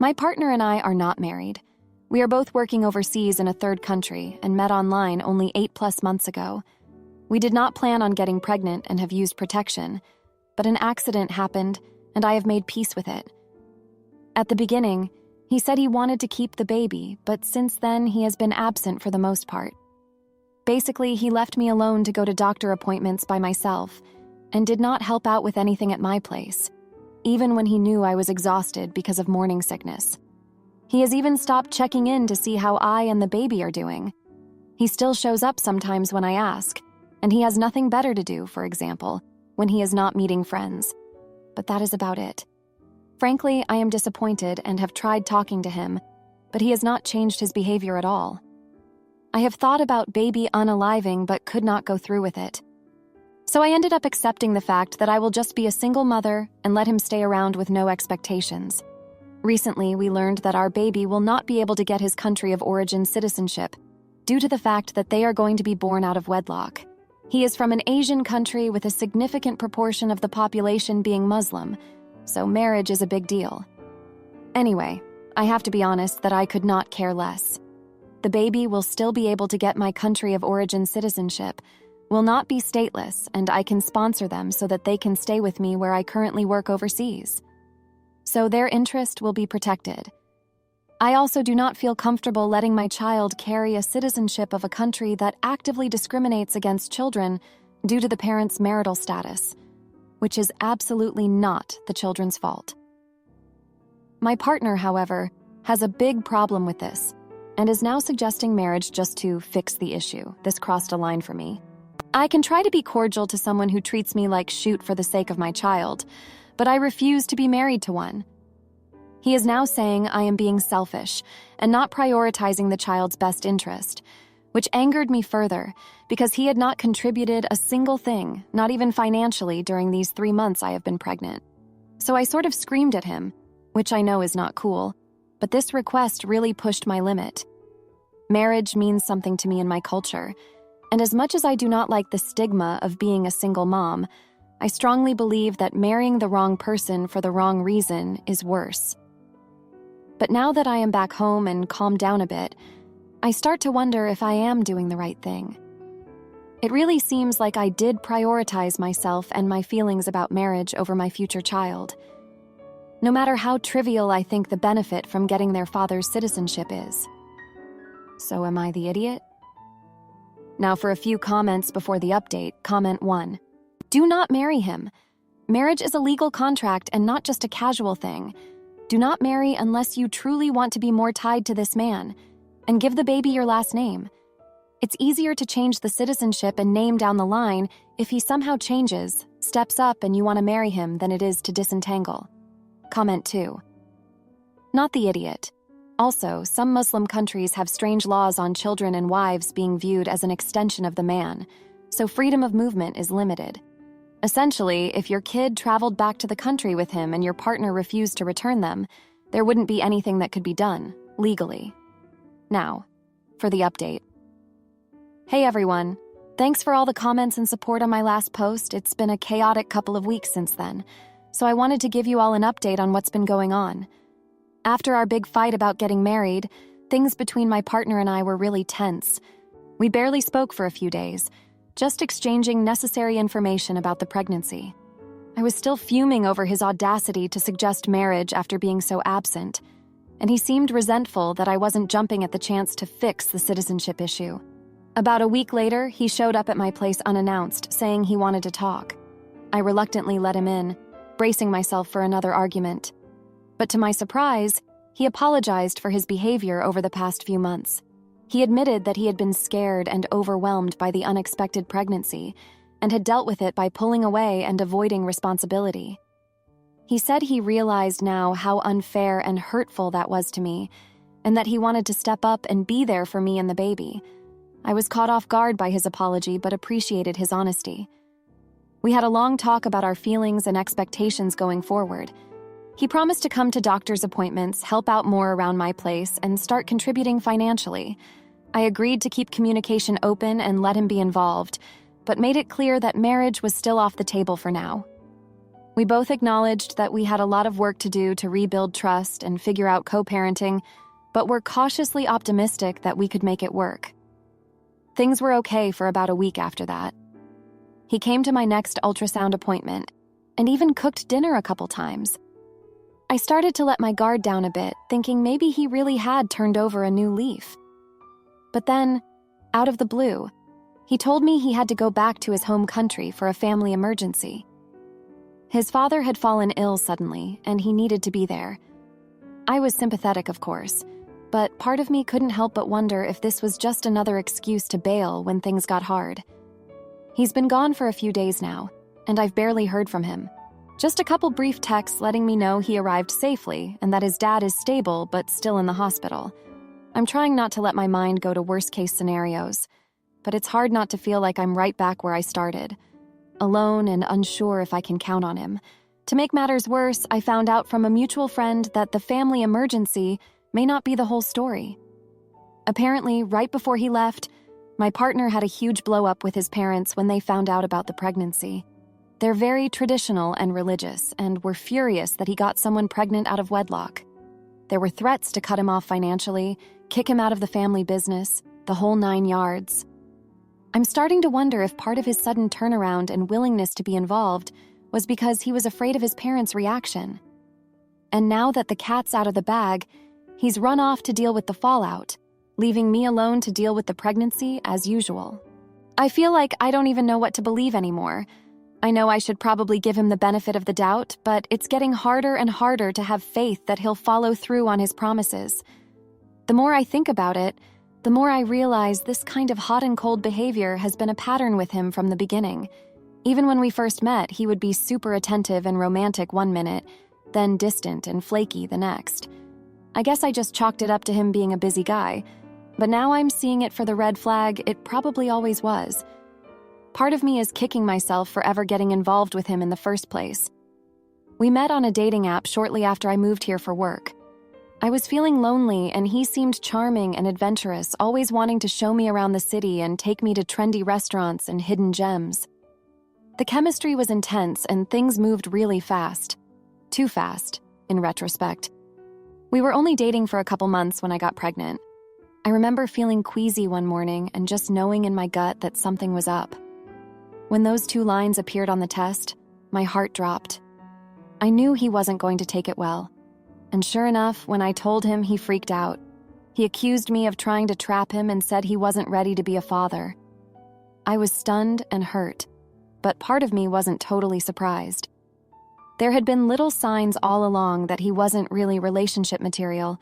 My partner and I are not married. We are both working overseas in a third country and met online only 8+ months ago. We did not plan on getting pregnant and have used protection, but an accident happened and I have made peace with it. At the beginning, he said he wanted to keep the baby, but since then he has been absent for the most part. Basically, he left me alone to go to doctor appointments by myself and did not help out with anything at my place, even when he knew I was exhausted because of morning sickness. He has even stopped checking in to see how I and the baby are doing. He still shows up sometimes when I ask, and he has nothing better to do, for example, when he is not meeting friends. But that is about it. Frankly, I am disappointed and have tried talking to him, but he has not changed his behavior at all. I have thought about baby unaliving but could not go through with it. So I ended up accepting the fact that I will just be a single mother and let him stay around with no expectations. Recently, we learned that our baby will not be able to get his country of origin citizenship due to the fact that they are going to be born out of wedlock. He is from an Asian country with a significant proportion of the population being Muslim, so marriage is a big deal. Anyway, I have to be honest that I could not care less. The baby will still be able to get my country of origin citizenship, will not be stateless, and I can sponsor them so that they can stay with me where I currently work overseas. So their interest will be protected. I also do not feel comfortable letting my child carry a citizenship of a country that actively discriminates against children due to the parents' marital status, which is absolutely not the children's fault. My partner, however, has a big problem with this and is now suggesting marriage just to fix the issue. This crossed a line for me. I can try to be cordial to someone who treats me like shoot for the sake of my child, but I refuse to be married to one. He is now saying I am being selfish and not prioritizing the child's best interest, which angered me further because he had not contributed a single thing, not even financially, during these 3 months I have been pregnant. So I sort of screamed at him, which I know is not cool, but this request really pushed my limit. Marriage means something to me in my culture, and as much as I do not like the stigma of being a single mom, I strongly believe that marrying the wrong person for the wrong reason is worse. But now that I am back home and calmed down a bit, I start to wonder if I am doing the right thing. It really seems like I did prioritize myself and my feelings about marriage over my future child. No matter how trivial I think the benefit from getting their father's citizenship is. So am I the idiot? Now for a few comments before the update. Comment 1. Do not marry him. Marriage is a legal contract and not just a casual thing. Do not marry unless you truly want to be more tied to this man, and give the baby your last name. It's easier to change the citizenship and name down the line if he somehow changes, steps up, and you want to marry him than it is to disentangle. Comment 2. Not the idiot. Also, some Muslim countries have strange laws on children and wives being viewed as an extension of the man, so freedom of movement is limited. Essentially, if your kid traveled back to the country with him and your partner refused to return them, there wouldn't be anything that could be done, legally. Now, for the update. Hey everyone, thanks for all the comments and support on my last post. It's been a chaotic couple of weeks since then, so I wanted to give you all an update on what's been going on. After our big fight about getting married, things between my partner and I were really tense. We barely spoke for a few days, just exchanging necessary information about the pregnancy. I was still fuming over his audacity to suggest marriage after being so absent, and he seemed resentful that I wasn't jumping at the chance to fix the citizenship issue. About a week later, he showed up at my place unannounced, saying he wanted to talk. I reluctantly let him in, bracing myself for another argument. But to my surprise, he apologized for his behavior over the past few months. He admitted that he had been scared and overwhelmed by the unexpected pregnancy and had dealt with it by pulling away and avoiding responsibility. He said he realized now how unfair and hurtful that was to me, and that he wanted to step up and be there for me and the baby. I was caught off guard by his apology but appreciated his honesty. We had a long talk about our feelings and expectations going forward. He promised to come to doctor's appointments, help out more around my place, and start contributing financially. I agreed to keep communication open and let him be involved, but made it clear that marriage was still off the table for now. We both acknowledged that we had a lot of work to do to rebuild trust and figure out co-parenting, but were cautiously optimistic that we could make it work. Things were okay for about a week after that. He came to my next ultrasound appointment and even cooked dinner a couple times. I started to let my guard down a bit, thinking maybe he really had turned over a new leaf. But then, out of the blue, he told me he had to go back to his home country for a family emergency. His father had fallen ill suddenly, and he needed to be there. I was sympathetic, of course, but part of me couldn't help but wonder if this was just another excuse to bail when things got hard. He's been gone for a few days now, and I've barely heard from him. Just a couple brief texts letting me know he arrived safely and that his dad is stable but still in the hospital. I'm trying not to let my mind go to worst-case scenarios, but it's hard not to feel like I'm right back where I started, alone and unsure if I can count on him. To make matters worse, I found out from a mutual friend that the family emergency may not be the whole story. Apparently, right before he left, my partner had a huge blow-up with his parents when they found out about the pregnancy. They're very traditional and religious, and were furious that he got someone pregnant out of wedlock. There were threats to cut him off financially, kick him out of the family business, the whole 9 yards. I'm starting to wonder if part of his sudden turnaround and willingness to be involved was because he was afraid of his parents' reaction. And now that the cat's out of the bag, he's run off to deal with the fallout, leaving me alone to deal with the pregnancy as usual. I feel like I don't even know what to believe anymore. I know I should probably give him the benefit of the doubt, but it's getting harder and harder to have faith that he'll follow through on his promises. The more I think about it, the more I realize this kind of hot and cold behavior has been a pattern with him from the beginning. Even when we first met, he would be super attentive and romantic one minute, then distant and flaky the next. I guess I just chalked it up to him being a busy guy, but now I'm seeing it for the red flag it probably always was. Part of me is kicking myself for ever getting involved with him in the first place. We met on a dating app shortly after I moved here for work. I was feeling lonely, and he seemed charming and adventurous, always wanting to show me around the city and take me to trendy restaurants and hidden gems. The chemistry was intense, and things moved really fast. Too fast, in retrospect. We were only dating for a couple months when I got pregnant. I remember feeling queasy one morning and just knowing in my gut that something was up. When those 2 lines appeared on the test, my heart dropped. I knew he wasn't going to take it well. And sure enough, when I told him, he freaked out. He accused me of trying to trap him and said he wasn't ready to be a father. I was stunned and hurt, but part of me wasn't totally surprised. There had been little signs all along that he wasn't really relationship material,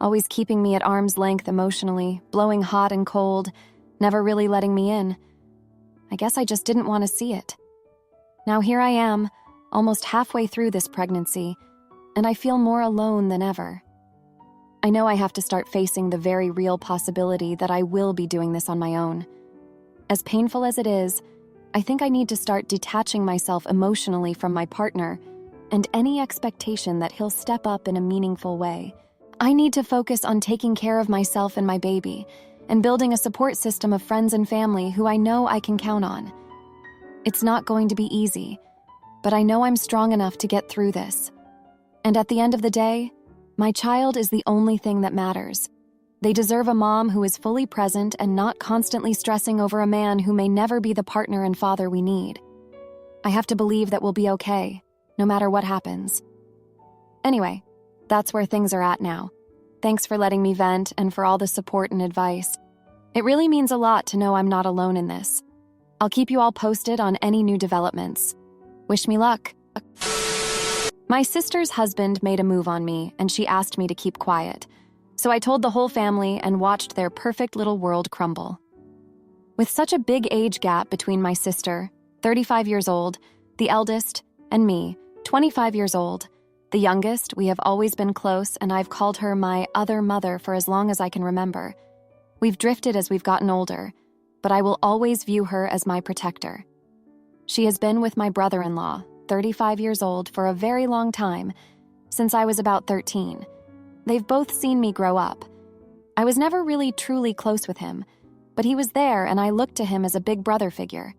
always keeping me at arm's length emotionally, blowing hot and cold, never really letting me in. I guess I just didn't want to see it. Now here I am, almost halfway through this pregnancy, and I feel more alone than ever. I know I have to start facing the very real possibility that I will be doing this on my own. As painful as it is, I think I need to start detaching myself emotionally from my partner and any expectation that he'll step up in a meaningful way. I need to focus on taking care of myself and my baby, and building a support system of friends and family who I know I can count on. It's not going to be easy, but I know I'm strong enough to get through this. And at the end of the day, my child is the only thing that matters. They deserve a mom who is fully present and not constantly stressing over a man who may never be the partner and father we need. I have to believe that we'll be okay, no matter what happens. Anyway, that's where things are at now. Thanks for letting me vent and for all the support and advice. It really means a lot to know I'm not alone in this. I'll keep you all posted on any new developments. Wish me luck. My sister's husband made a move on me, and she asked me to keep quiet. So I told the whole family and watched their perfect little world crumble. With such a big age gap between my sister, 35 years old, the eldest, and me, 25 years old, the youngest, we have always been close, and I've called her my other mother for as long as I can remember. We've drifted as we've gotten older, but I will always view her as my protector. She has been with my brother-in-law, 35 years old, for a very long time, since I was about 13. They've both seen me grow up. I was never really truly close with him, but he was there and I looked to him as a big brother figure.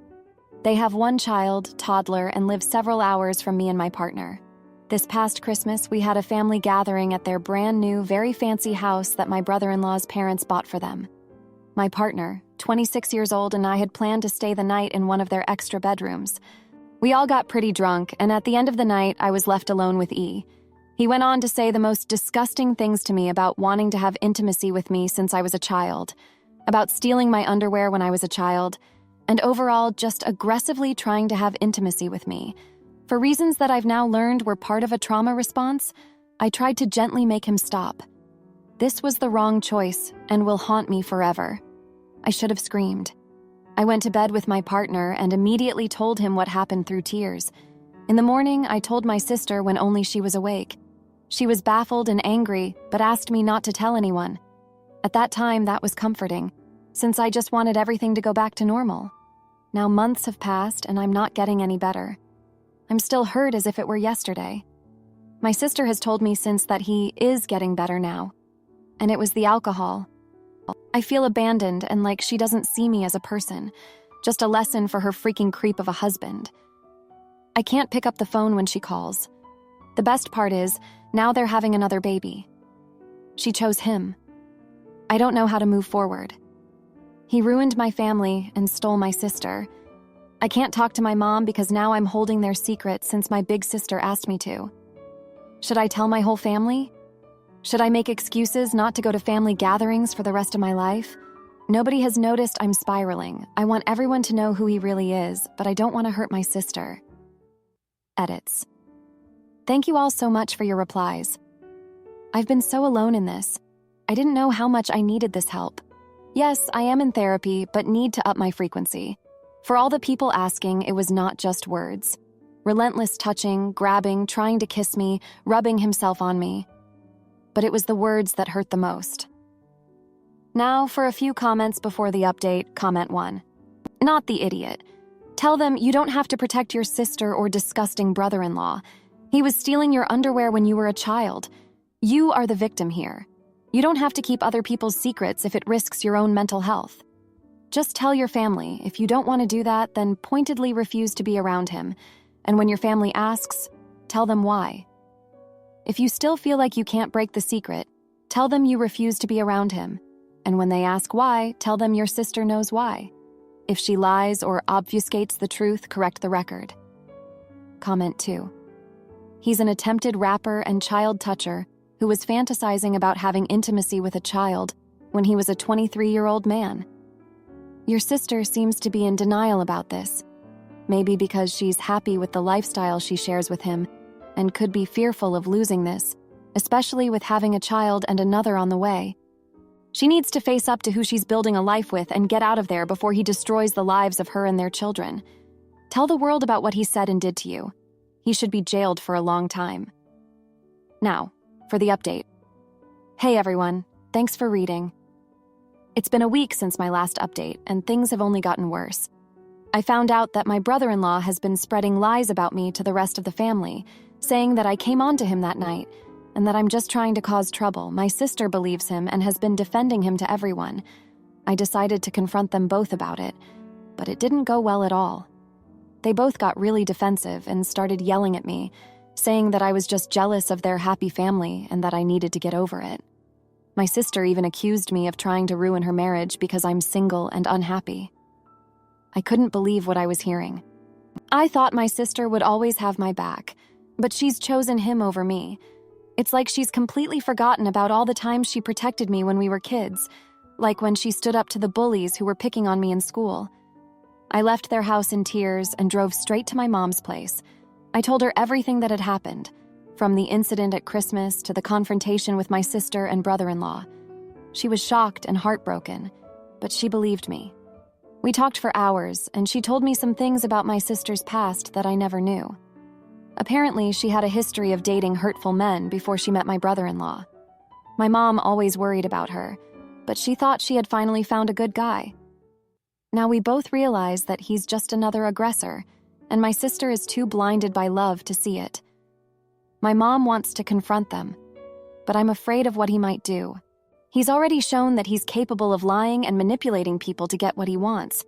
They have one child, toddler, and live several hours from me and my partner. This past Christmas, we had a family gathering at their brand new, very fancy house that my brother-in-law's parents bought for them. My partner, 26 years old, and I had planned to stay the night in one of their extra bedrooms. We all got pretty drunk, and at the end of the night, I was left alone with E. He went on to say the most disgusting things to me about wanting to have intimacy with me since I was a child, about stealing my underwear when I was a child, and overall just aggressively trying to have intimacy with me. For reasons that I've now learned were part of a trauma response, I tried to gently make him stop. This was the wrong choice and will haunt me forever. I should have screamed. I went to bed with my partner and immediately told him what happened through tears. In the morning, I told my sister when only she was awake. She was baffled and angry, but asked me not to tell anyone. At that time, that was comforting, since I just wanted everything to go back to normal. Now months have passed and I'm not getting any better. I'm still hurt as if it were yesterday. My sister has told me since that he is getting better now, and it was the alcohol. I feel abandoned and like she doesn't see me as a person, just a lesson for her freaking creep of a husband. I can't pick up the phone when she calls. The best part is, now they're having another baby. She chose him. I don't know how to move forward. He ruined my family and stole my sister. I can't talk to my mom because now I'm holding their secret since my big sister asked me to. Should I tell my whole family? Should I make excuses not to go to family gatherings for the rest of my life? Nobody has noticed I'm spiraling. I want everyone to know who he really is, but I don't want to hurt my sister. Edits. Thank you all so much for your replies. I've been so alone in this. I didn't know how much I needed this help. Yes, I am in therapy, but need to up my frequency. For all the people asking, it was not just words. Relentless touching, grabbing, trying to kiss me, rubbing himself on me. But it was the words that hurt the most. Now for a few comments before the update. Comment 1. Not the idiot. Tell them you don't have to protect your sister or disgusting brother-in-law. He was stealing your underwear when you were a child. You are the victim here. You don't have to keep other people's secrets if it risks your own mental health. Just tell your family. If you don't want to do that, then pointedly refuse to be around him. And when your family asks, tell them why. If you still feel like you can't break the secret, tell them you refuse to be around him. And when they ask why, tell them your sister knows why. If she lies or obfuscates the truth, correct the record. Comment 2. He's an attempted rapper and child toucher who was fantasizing about having intimacy with a child when he was a 23-year-old man. Your sister seems to be in denial about this, maybe because she's happy with the lifestyle she shares with him and could be fearful of losing this, especially with having a child and another on the way. She needs to face up to who she's building a life with and get out of there before he destroys the lives of her and their children. Tell the world about what he said and did to you. He should be jailed for a long time. Now, for the update. Hey everyone, thanks for reading. It's been a week since my last update, and things have only gotten worse. I found out that my brother-in-law has been spreading lies about me to the rest of the family, saying that I came on to him that night, and that I'm just trying to cause trouble. My sister believes him and has been defending him to everyone. I decided to confront them both about it, but it didn't go well at all. They both got really defensive and started yelling at me, saying that I was just jealous of their happy family and that I needed to get over it. My sister even accused me of trying to ruin her marriage because I'm single and unhappy. I couldn't believe what I was hearing. I thought my sister would always have my back, but she's chosen him over me. It's like she's completely forgotten about all the times she protected me when we were kids, like when she stood up to the bullies who were picking on me in school. I left their house in tears and drove straight to my mom's place. I told her everything that had happened, from the incident at Christmas to the confrontation with my sister and brother-in-law. She was shocked and heartbroken, but she believed me. We talked for hours, and she told me some things about my sister's past that I never knew. Apparently, she had a history of dating hurtful men before she met my brother-in-law. My mom always worried about her, but she thought she had finally found a good guy. Now we both realize that he's just another aggressor, and my sister is too blinded by love to see it. My mom wants to confront them, but I'm afraid of what he might do. He's already shown that he's capable of lying and manipulating people to get what he wants.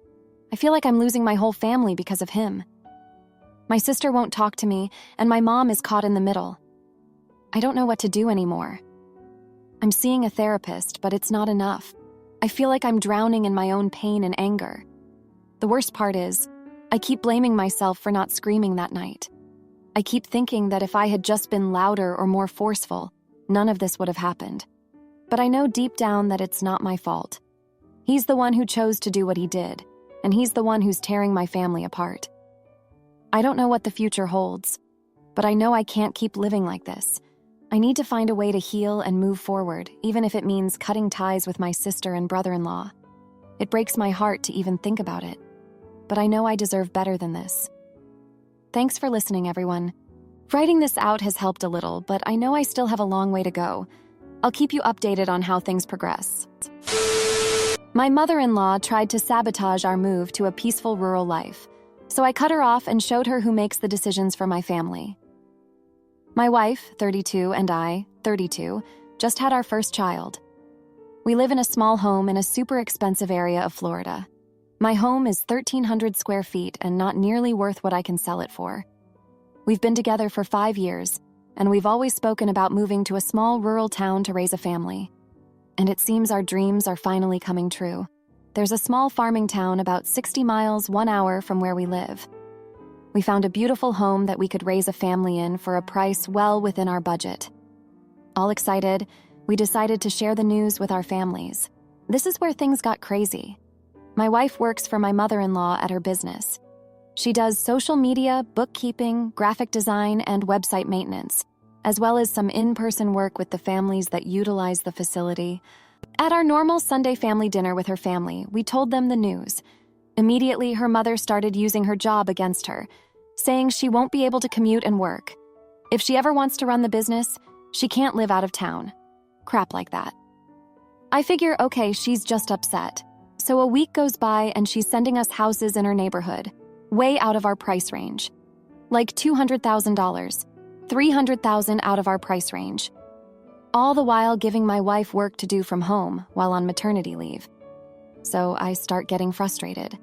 I feel like I'm losing my whole family because of him. My sister won't talk to me, and my mom is caught in the middle. I don't know what to do anymore. I'm seeing a therapist, but it's not enough. I feel like I'm drowning in my own pain and anger. The worst part is, I keep blaming myself for not screaming that night. I keep thinking that if I had just been louder or more forceful, none of this would have happened. But I know deep down that it's not my fault. He's the one who chose to do what he did, and he's the one who's tearing my family apart. I don't know what the future holds, but I know I can't keep living like this. I need to find a way to heal and move forward, even if it means cutting ties with my sister and brother-in-law. It breaks my heart to even think about it, but I know I deserve better than this. Thanks for listening, everyone. Writing this out has helped a little, but I know I still have a long way to go. I'll keep you updated on how things progress. My mother-in-law tried to sabotage our move to a peaceful rural life, so I cut her off and showed her who makes the decisions for my family. My wife, 32, and I, 32, just had our first child. We live in a small home in a super expensive area of Florida. My home is 1,300 square feet and not nearly worth what I can sell it for. We've been together for 5 years, and we've always spoken about moving to a small rural town to raise a family. And it seems our dreams are finally coming true. There's a small farming town about 60 miles, 1 hour from where we live. We found a beautiful home that we could raise a family in for a price well within our budget. All excited, we decided to share the news with our families. This is where things got crazy. My wife works for my mother-in-law at her business. She does social media, bookkeeping, graphic design, and website maintenance, as well as some in-person work with the families that utilize the facility. At our normal Sunday family dinner with her family, we told them the news. Immediately, her mother started using her job against her, saying she won't be able to commute and work. If she ever wants to run the business, she can't live out of town. Crap like that. I figure, okay, she's just upset. So a week goes by and she's sending us houses in her neighborhood, way out of our price range. Like $200,000, $300,000 out of our price range. All the while giving my wife work to do from home while on maternity leave. So I start getting frustrated.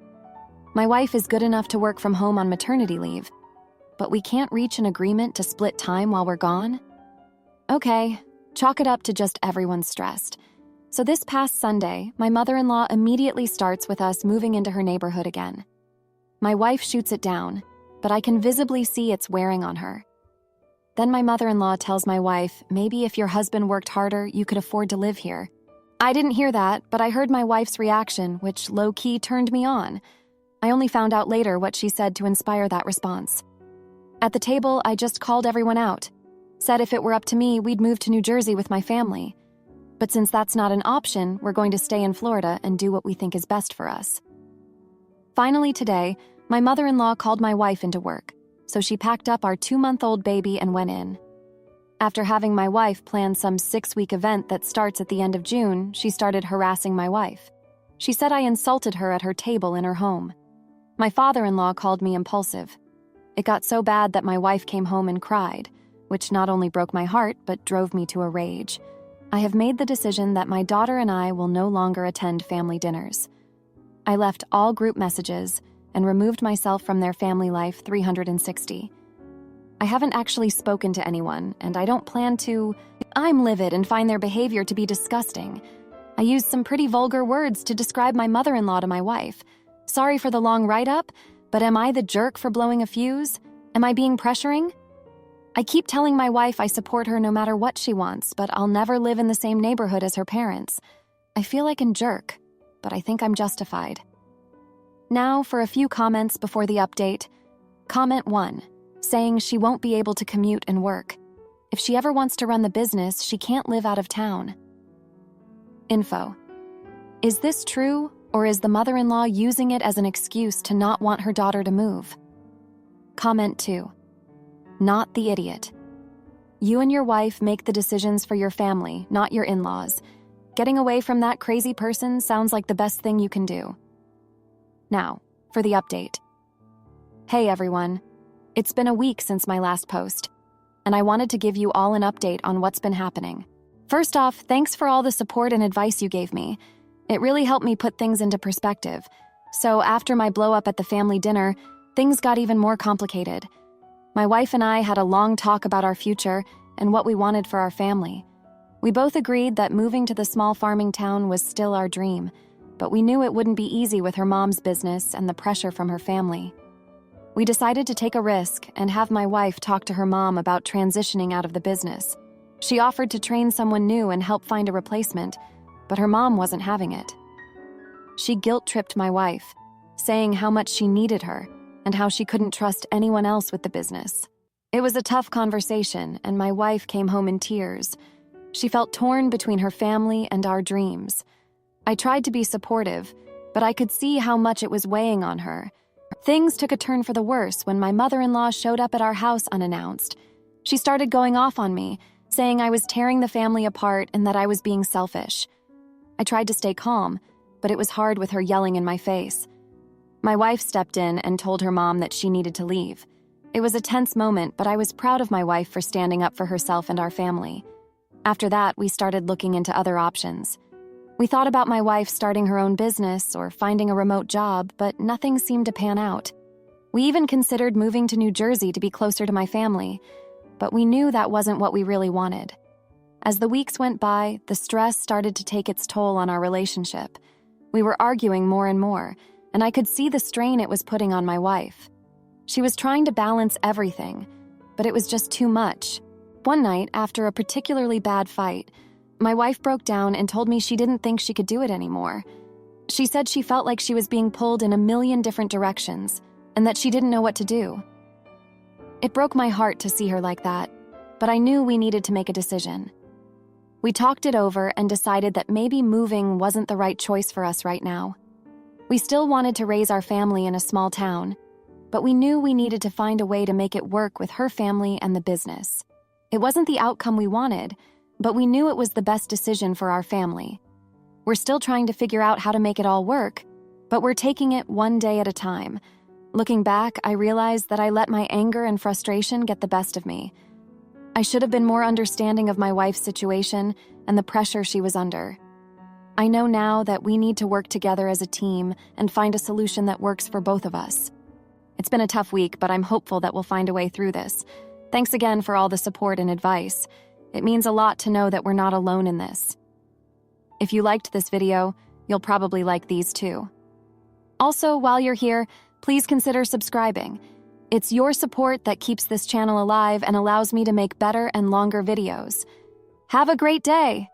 My wife is good enough to work from home on maternity leave, but we can't reach an agreement to split time while we're gone? Okay, chalk it up to just everyone stressed. So this past Sunday, my mother-in-law immediately starts with us moving into her neighborhood again. My wife shoots it down, but I can visibly see it's wearing on her. Then my mother-in-law tells my wife, maybe if your husband worked harder, you could afford to live here. I didn't hear that, but I heard my wife's reaction, which low-key turned me on. I only found out later what she said to inspire that response. At the table, I just called everyone out. Said if it were up to me, we'd move to New Jersey with my family. But since that's not an option, we're going to stay in Florida and do what we think is best for us. Finally today, my mother-in-law called my wife into work, so she packed up our 2-month-old baby and went in. After having my wife plan some 6-week event that starts at the end of June, she started harassing my wife. She said I insulted her at her table in her home. My father-in-law called me impulsive. It got so bad that my wife came home and cried, which not only broke my heart but drove me to a rage. I have made the decision that my daughter and I will no longer attend family dinners. I left all group messages and removed myself from their family life 360. I haven't actually spoken to anyone, and I don't plan to. I'm livid and find their behavior to be disgusting. I used some pretty vulgar words to describe my mother-in-law to my wife. Sorry for the long write-up, but am I the jerk for blowing a fuse? Am I being pressuring? I keep telling my wife I support her no matter what she wants, but I'll never live in the same neighborhood as her parents. I feel like a jerk, but I think I'm justified. Now for a few comments before the update. Comment 1, saying she won't be able to commute and work. If she ever wants to run the business, she can't live out of town. Info. Is this true, or is the mother-in-law using it as an excuse to not want her daughter to move? Comment 2. Not the idiot. You and your wife make the decisions for your family, not your in-laws. Getting away from that crazy person sounds like the best thing you can do. Now, for the update. Hey everyone. It's been a week since my last post, and I wanted to give you all an update on what's been happening. First off, thanks for all the support and advice you gave me. It really helped me put things into perspective, So after my blow-up at the family dinner, things got even more complicated. My wife and I had a long talk about our future and what we wanted for our family. We both agreed that moving to the small farming town was still our dream, but we knew it wouldn't be easy with her mom's business and the pressure from her family. We decided to take a risk and have my wife talk to her mom about transitioning out of the business. She offered to train someone new and help find a replacement, but her mom wasn't having it. She guilt-tripped my wife, saying how much she needed her and how she couldn't trust anyone else with the business. It was a tough conversation, and my wife came home in tears. She felt torn between her family and our dreams. I tried to be supportive, but I could see how much it was weighing on her. Things took a turn for the worse when my mother-in-law showed up at our house unannounced. She started going off on me, saying I was tearing the family apart and that I was being selfish. I tried to stay calm, but it was hard with her yelling in my face. My wife stepped in and told her mom that she needed to leave. It was a tense moment, but I was proud of my wife for standing up for herself and our family. After that, we started looking into other options. We thought about my wife starting her own business or finding a remote job, but nothing seemed to pan out. We even considered moving to New Jersey to be closer to my family, but we knew that wasn't what we really wanted. As the weeks went by, the stress started to take its toll on our relationship. We were arguing more and more, and I could see the strain it was putting on my wife. She was trying to balance everything, but it was just too much. One night, after a particularly bad fight, my wife broke down and told me she didn't think she could do it anymore. She said she felt like she was being pulled in a million different directions and that she didn't know what to do. It broke my heart to see her like that, but I knew we needed to make a decision. We talked it over and decided that maybe moving wasn't the right choice for us right now. We still wanted to raise our family in a small town, but we knew we needed to find a way to make it work with her family and the business. It wasn't the outcome we wanted, but we knew it was the best decision for our family. We're still trying to figure out how to make it all work, but we're taking it one day at a time. Looking back, I realized that I let my anger and frustration get the best of me. I should have been more understanding of my wife's situation and the pressure she was under. I know now that we need to work together as a team and find a solution that works for both of us. It's been a tough week, but I'm hopeful that we'll find a way through this. Thanks again for all the support and advice. It means a lot to know that we're not alone in this. If you liked this video, you'll probably like these too. Also, while you're here, please consider subscribing. It's your support that keeps this channel alive and allows me to make better and longer videos. Have a great day!